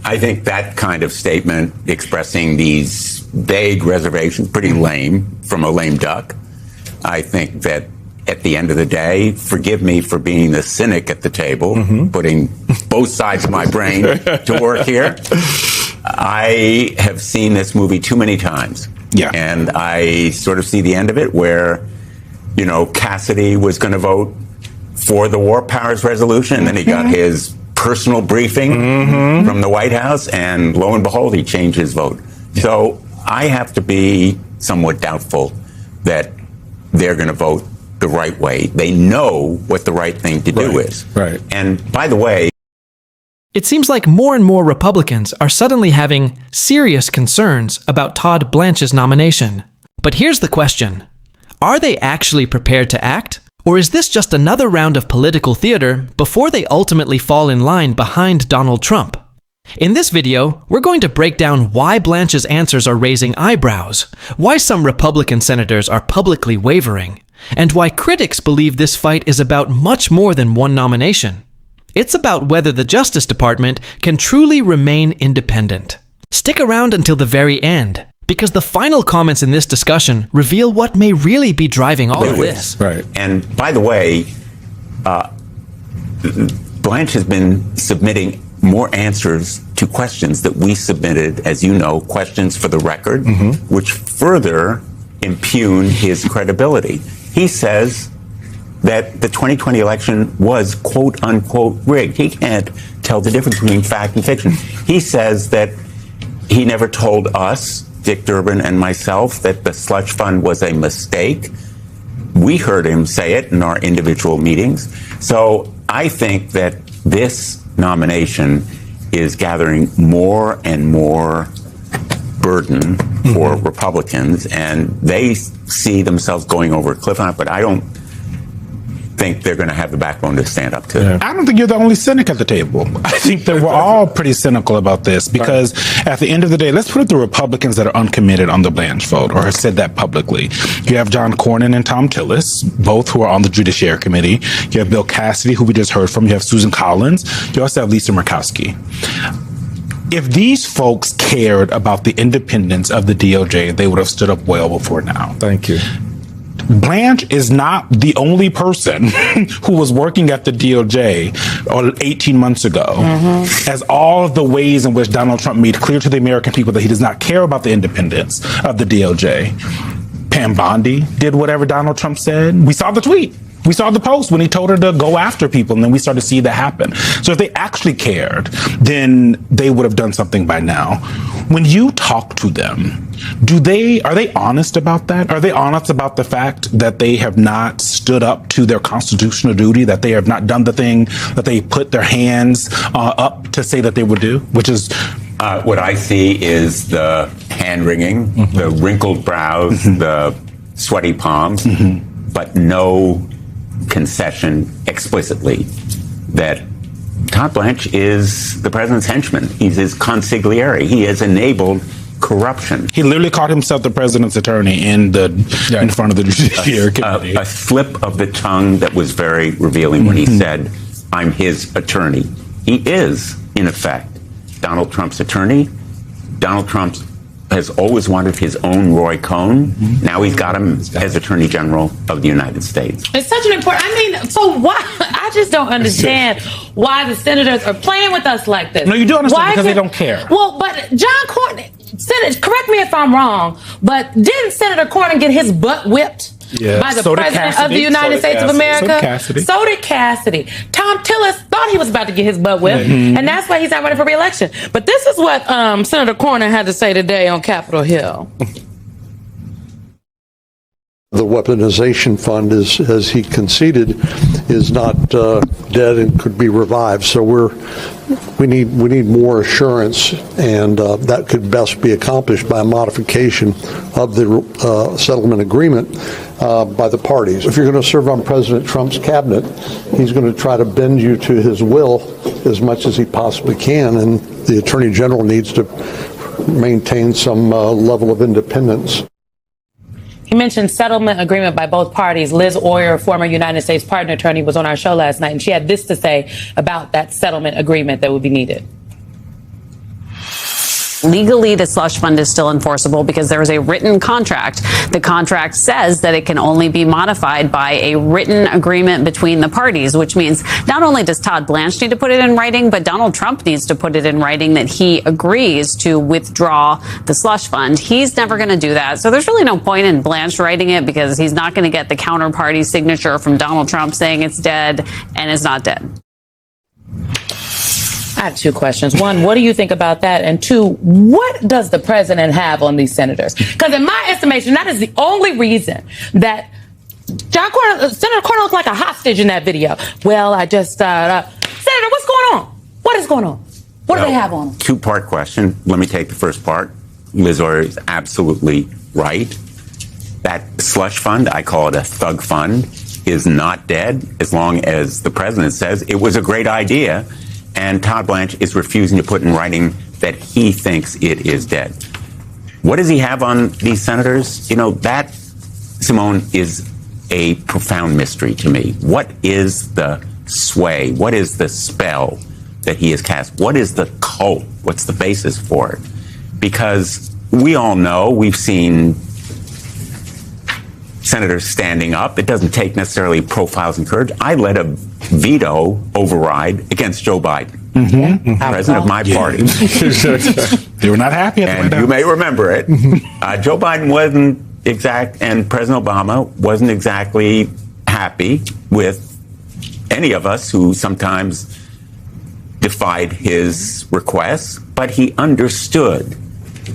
I think that kind of statement expressing these vague reservations, pretty lame from a lame duck. I think that at the end of the day, forgive me for being the cynic at the table, putting both sides of my brain to work here. I have seen this movie too many times. Yeah. And I sort of see the end of it where, you know, Cassidy was going to vote for the War Powers Resolution, and then he got his personal briefing from the White House, and lo and behold, he changed his vote. Yeah. So I have to be somewhat doubtful that they're going to vote the right way. They know what the right thing to do is. Right. And by the way, it seems like more and more Republicans are suddenly having serious concerns about Todd Blanche's nomination. But here's the question. Are they actually prepared to act? Or is this just another round of political theater before they ultimately fall in line behind Donald Trump? In this video, we're going to break down why Blanche's answers are raising eyebrows, why some Republican senators are publicly wavering, and why critics believe this fight is about much more than one nomination. It's about whether the Justice Department can truly remain independent. Stick around until the very end, because the final comments in this discussion reveal what may really be driving all of this. Right. And by the way, Blanche has been submitting more answers to questions that we submitted, as you know, questions for the record, which further impugn his credibility. He says that the 2020 election was quote unquote rigged. He can't tell the difference between fact and fiction. He says that he never told us, Dick Durbin and myself, that the slush fund was a mistake. We heard him say it in our individual meetings. So I think that this nomination is gathering more and more burden for Republicans, and they see themselves going over a cliff on it, but I don't think they're going to have the backbone to stand up to. Yeah. I don't think you're the only cynic at the table. I think that we're all pretty cynical about this because at the end of the day, let's put it the Republicans that are uncommitted on the Blanche vote or have said that publicly. You have John Cornyn and Tom Tillis, both who are on the Judiciary Committee. You have Bill Cassidy, who we just heard from. You have Susan Collins. You also have Lisa Murkowski. If these folks cared about the independence of the DOJ, they would have stood up well before now. Thank you. Blanche is not the only person who was working at the DOJ 18 months ago, as all of the ways in which Donald Trump made clear to the American people that he does not care about the independence of the DOJ. Pam Bondi did whatever Donald Trump said. We saw the tweet. We saw the post when he told her to go after people, and then we started to see that happen. So if they actually cared, then they would have done something by now. When you talk to them, are they honest about that? Are they honest about the fact that they have not stood up to their constitutional duty, that they have not done the thing that they put their hands up to say that they would do, which is... what I see is the hand-wringing, the wrinkled brows, the sweaty palms, but no concession explicitly that Todd Blanche is the president's henchman. He's his consigliere. He has enabled corruption. He literally called himself the president's attorney in front of the Judiciary Committee. A slip of the tongue that was very revealing when he said, I'm his attorney. He is, in effect, Donald Trump's attorney. Donald Trump has always wanted his own Roy Cohn. Now he's got him as Attorney General of the United States. It's such an important, so why, I just don't understand why the senators are playing with us like this. No, you do understand because they don't care. Well, but John Cornyn, correct me if I'm wrong, but didn't Senator Cornyn get his butt whipped? Yeah. By the president of the United States of America. So did Cassidy. Tom Tillis thought he was about to get his butt whipped, and that's why he's not running for re-election. But this is what Senator Cornyn had to say today on Capitol Hill. The weaponization fund, as he conceded, is not dead and could be revived. So we need more assurance, and that could best be accomplished by a modification of the settlement agreement by the parties. If you're going to serve on President Trump's cabinet, he's going to try to bend you to his will as much as he possibly can, and the Attorney General needs to maintain some level of independence. He mentioned settlement agreement by both parties. Liz Oyer, former United States pardon attorney, was on our show last night, and she had this to say about that settlement agreement that would be needed. Legally, the slush fund is still enforceable because there is a written contract. The contract says that it can only be modified by a written agreement between the parties, which means not only does Todd Blanche need to put it in writing, but Donald Trump needs to put it in writing that he agrees to withdraw the slush fund. He's never going to do that. So there's really no point in Blanche writing it because he's not going to get the counterparty signature from Donald Trump saying it's dead, and it's not dead. I have two questions. One, what do you think about that? And two, what does the president have on these senators? Because in my estimation, that is the only reason that Senator Cornyn looked like a hostage in that video. Well, Senator, what's going on? What is going on? What do they have on them? Two-part question. Let me take the first part. Liz Oyer is absolutely right. That slush fund, I call it a thug fund, is not dead as long as the president says it was a great idea. And Todd Blanche is refusing to put in writing that he thinks it is dead. What does he have on these senators? You know, that, Simone, is a profound mystery to me. What is the sway? What is the spell that he has cast? What is the cult? What's the basis for it? Because we all know, we've seen senators standing up. It doesn't take necessarily profiles and courage. I led a veto override against Joe Biden, president of my party. They were not happy at the White House. You may remember it. Joe Biden wasn't and President Obama wasn't exactly happy with any of us who sometimes defied his requests, but he understood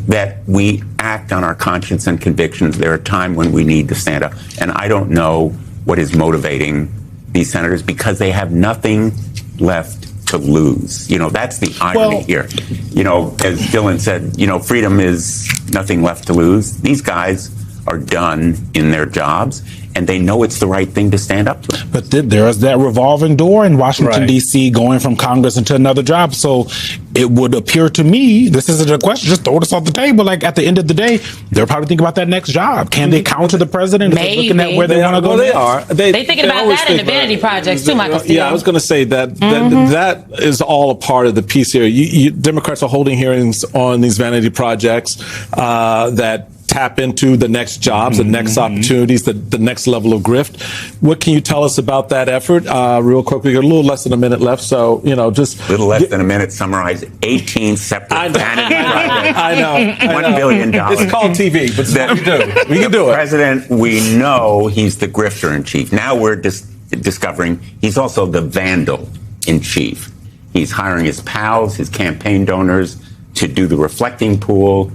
that we act on our conscience and convictions. There are times when we need to stand up. And I don't know what is motivating these senators because they have nothing left to lose. You know, that's the irony here. You know, as Dylan said, you know, freedom is nothing left to lose. These guys are done in their jobs, and they know it's the right thing to stand up to. But there's that revolving door in Washington, D.C., going from Congress into another job. So it would appear to me, this isn't a question, just throw this off the table. Like, at the end of the day, they're probably thinking about that next job. Can they counter the president? Maybe. Looking at where they want to go they are. They're thinking about that in the vanity projects, too, Michael Steele. Yeah, I was going to say that that is all a part of the piece here. Democrats are holding hearings on these vanity projects that tap into the next jobs, the next opportunities, the next level of grift. What can you tell us about that effort? Real quick, we got a little less than a minute left, so, you know, just... A little less than a minute, summarize 18 separate vanity projects. I know. $1 billion. It's called TV, but it's what we do. We can do it. The president, we know he's the grifter in chief. Now we're discovering he's also the vandal in chief. He's hiring his pals, his campaign donors to do the reflecting pool,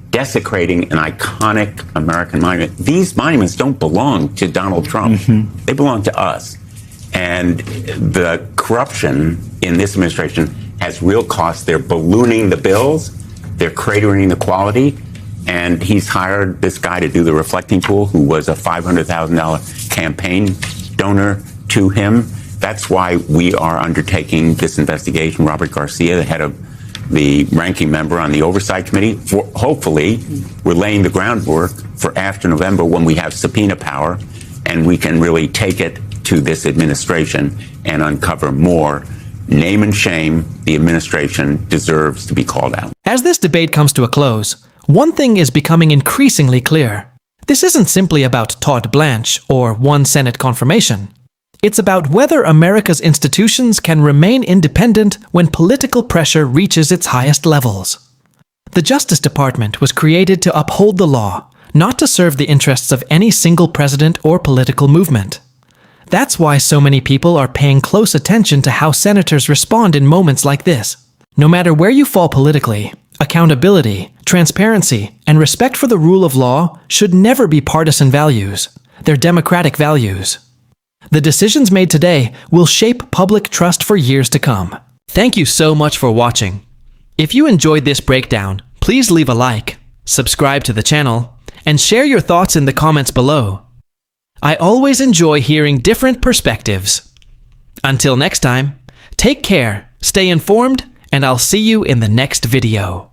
desecrating an iconic American monument. These monuments don't belong to Donald Trump. They belong to us. And the corruption in this administration has real costs. They're ballooning the bills. They're cratering the quality. And he's hired this guy to do the reflecting pool, who was a $500,000 campaign donor to him. That's why we are undertaking this investigation. Robert Garcia, the head of the ranking member on the Oversight Committee, for hopefully we're laying the groundwork for after November, when we have subpoena power and we can really take it to this administration and uncover more. Name and shame. The administration deserves to be called out. As this debate comes to a close, one thing is becoming increasingly clear. This isn't simply about Todd Blanche or one Senate confirmation. It's about whether America's institutions can remain independent when political pressure reaches its highest levels. The Justice Department was created to uphold the law, not to serve the interests of any single president or political movement. That's why so many people are paying close attention to how senators respond in moments like this. No matter where you fall politically, accountability, transparency, and respect for the rule of law should never be partisan values. They're democratic values. The decisions made today will shape public trust for years to come. Thank you so much for watching. If you enjoyed this breakdown, please leave a like, subscribe to the channel, and share your thoughts in the comments below. I always enjoy hearing different perspectives. Until next time, take care, stay informed, and I'll see you in the next video.